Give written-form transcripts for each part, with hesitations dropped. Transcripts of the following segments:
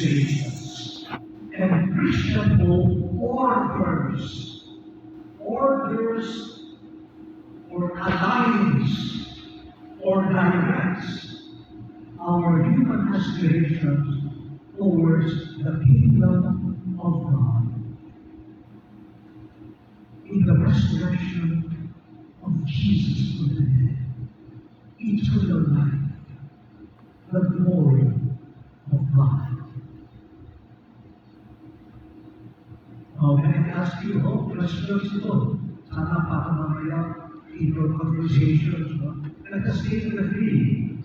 organizations. And Christian hope orders, or aligns, or directs our human aspirations towards the kingdom of God. In the resurrection of Jesus from the dead, eternal life, the glory of God. May I ask you, questions ito? Sana para mamaya in your conversations, let us take the three.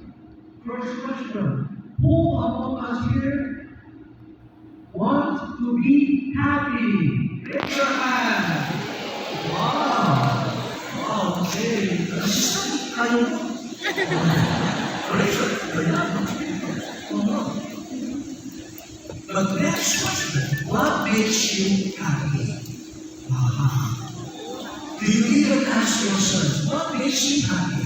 First question, who among us here wants to be happy? Raise your hand. Wow, okay. Resistant kayo. Raise your hand. But next question, what makes you happy? Do you even ask yourself, what makes you happy?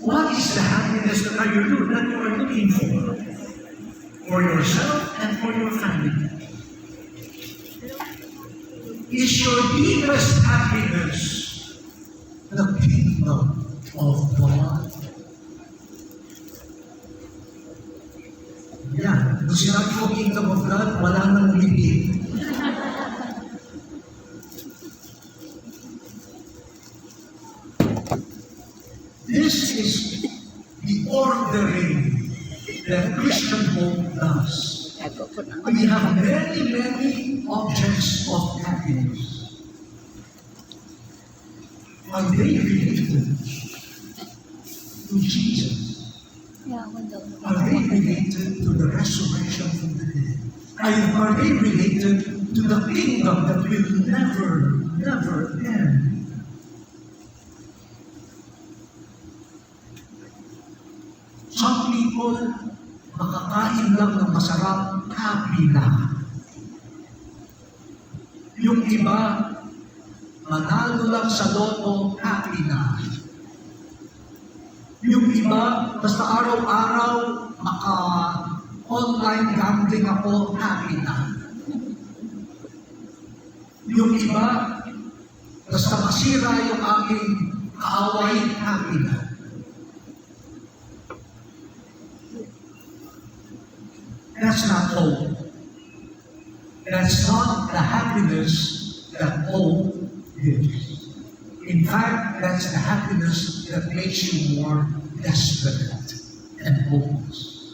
What is the happiness that you are looking for yourself and for your family? Is your deepest happiness the kingdom of God? Yeah, kung sinabi ko kingdom of God, wala nang limit. This is the ordering that Christian hope does. We have many, many objects of happiness. Are they related to Jesus? Are they related to the resurrection from the dead? Are they related to the kingdom that will never, never end? Some people, makakain lang ng masarap, happy na. Yung iba, manalo lang sa loto, happy na. Yung iba, basta araw-araw, online gambling ako, happy na. Yung iba, basta masira yung aking kaaway, happy na. That's not hope. That's not the happiness that hope gives. In fact, that's the happiness that makes you more desperate and hopeless.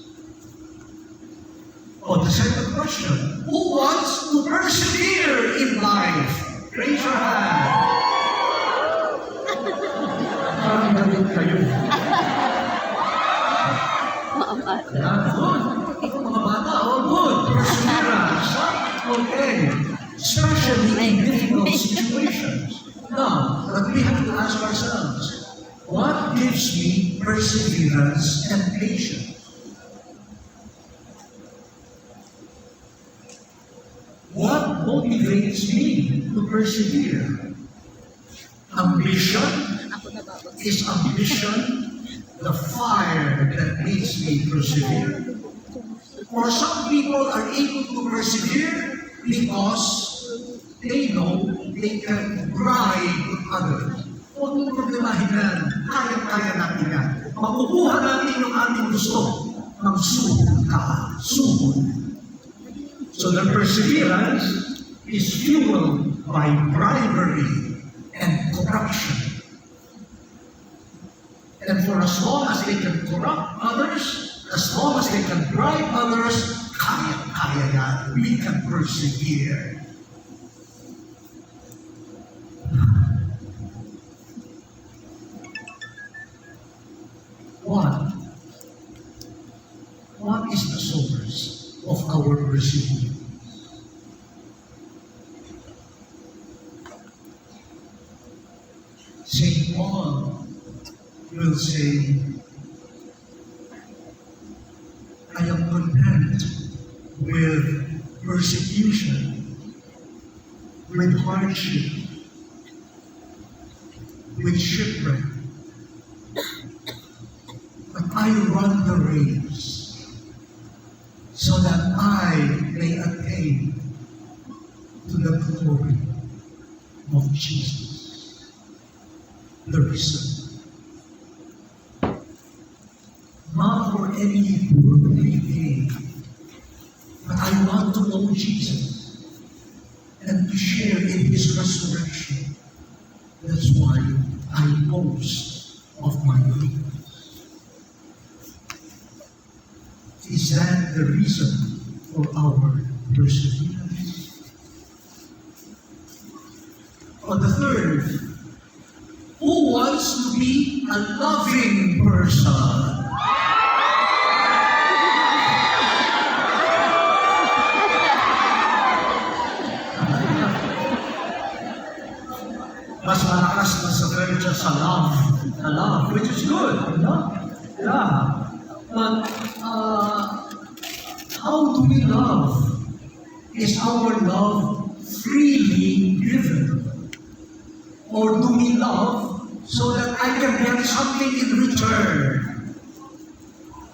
Oh, the second question, who wants to persevere in life? Raise your hand. Parang galit kayo. Good. Mga bata, good. Perseverance. Okay. Especially in difficult situations. Now, but we have to ask ourselves, what gives me perseverance and patience? What motivates me to persevere? Ambition? Is ambition the fire that makes me persevere? Or some people are able to persevere because they know they can bribe others. Huwag mong problemahin yan. Kaya-kaya natin yan. Makukuha natin yung ating gusto. Magsuhod ka. Suhod. So the perseverance is fueled by bribery and corruption. And for as long as they can corrupt others, as long as they can bribe others, kaya-kaya yan. We can persevere. What is the source of our perseverance? St. Paul will say, I am content with persecution, with hardship, with shipwreck. But I run the race. so that I may attain to the glory of Jesus, the risen. Not for any worldly gain, but I want to know Jesus and to share in His resurrection. That's why I boast of my weakness. Is that the reason for our perseverance? Or the third, who wants to be a loving person? Mas malakas na sa virtue sa love, which is good, no? Yeah. But how do we love? Is our love freely given? Or do we love so that I can get something in return?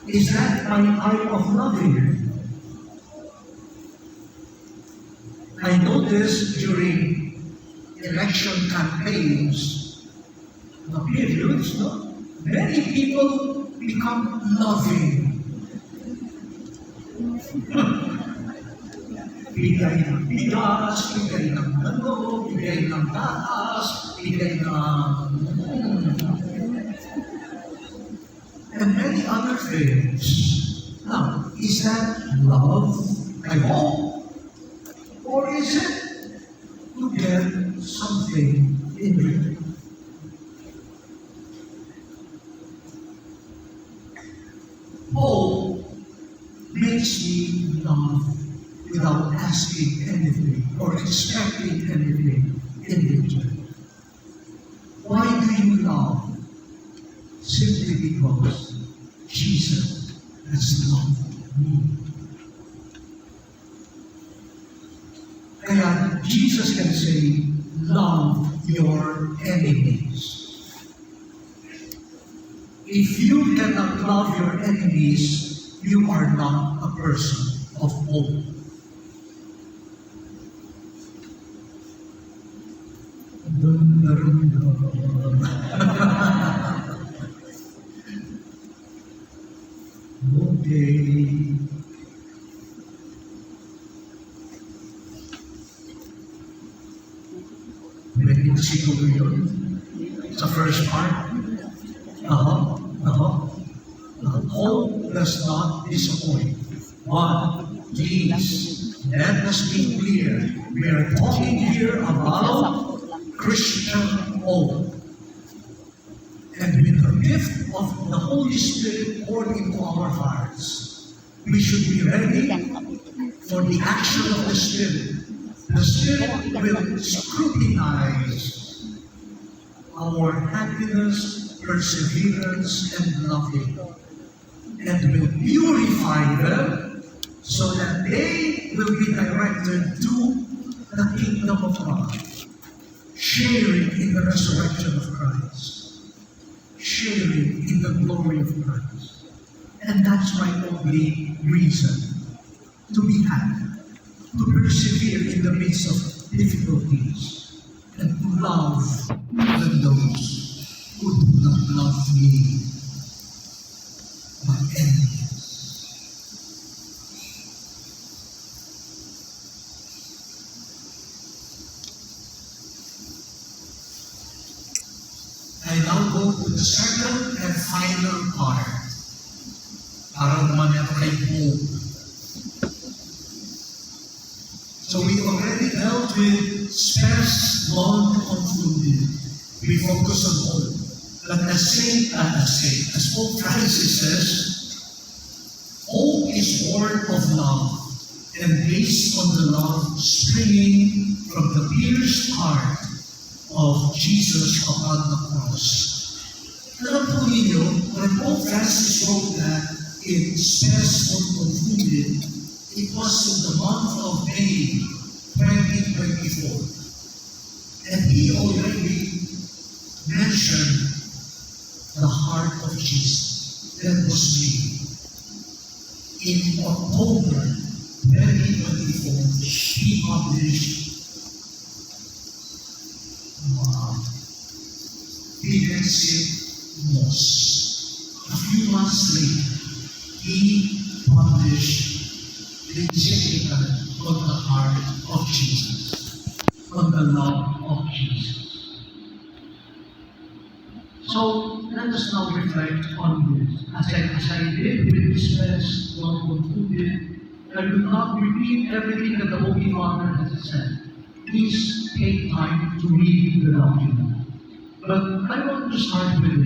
Is that my type of loving? I noticed during election campaigns, the periods, no? Many people become loving. Bigay ng bigas, bigay ng ano, bigay ng taas, bigay ng... and many other things. Now, is that love? I hope. Or is it to get something in return? Hope makes me love without asking anything or expecting anything in return. Why do you love? Simply because Jesus has loved me. Kaya Jesus can say, love your enemies. If you cannot love your enemies, you are not a person of hope. Okay. Pwede siguro yun sa first part. Hope does not disappoint. But please, let us be clear. We are talking here about Christian hope. And with the gift of the Holy Spirit poured into our hearts, we should be ready for the action of the Spirit. The Spirit will scrutinize our happiness, perseverance, and loving, and will purify them so that they will be directed to the kingdom of God, sharing in the resurrection of Christ, sharing in the glory of Christ. And that's my only reason to be happy, to persevere in the midst of difficulties, and to love even those who do not love me, my enemies. I now go to the second and final part. Para naman ito kay hope. So we already dealt with spes non concluded. We focus on hope. But as Pope Francis says, hope is born of love and based on the love springing from the pierced heart of Jesus upon the cross. Alam po ninyo, when Pope Francis wrote that in spes non concluded, it was in the month of May 2024. And he already mentioned the heart of Jesus. That was me. in October 2024, he published Firenze Moss. A few months later, he published the encyclical on the heart of Jesus, on the love of Jesus. So let us now reflect on this. As I did with this mess, Lord concluded, I will not repeat everything that the Holy Father has said. Please take time to read the document. But I want to start with this.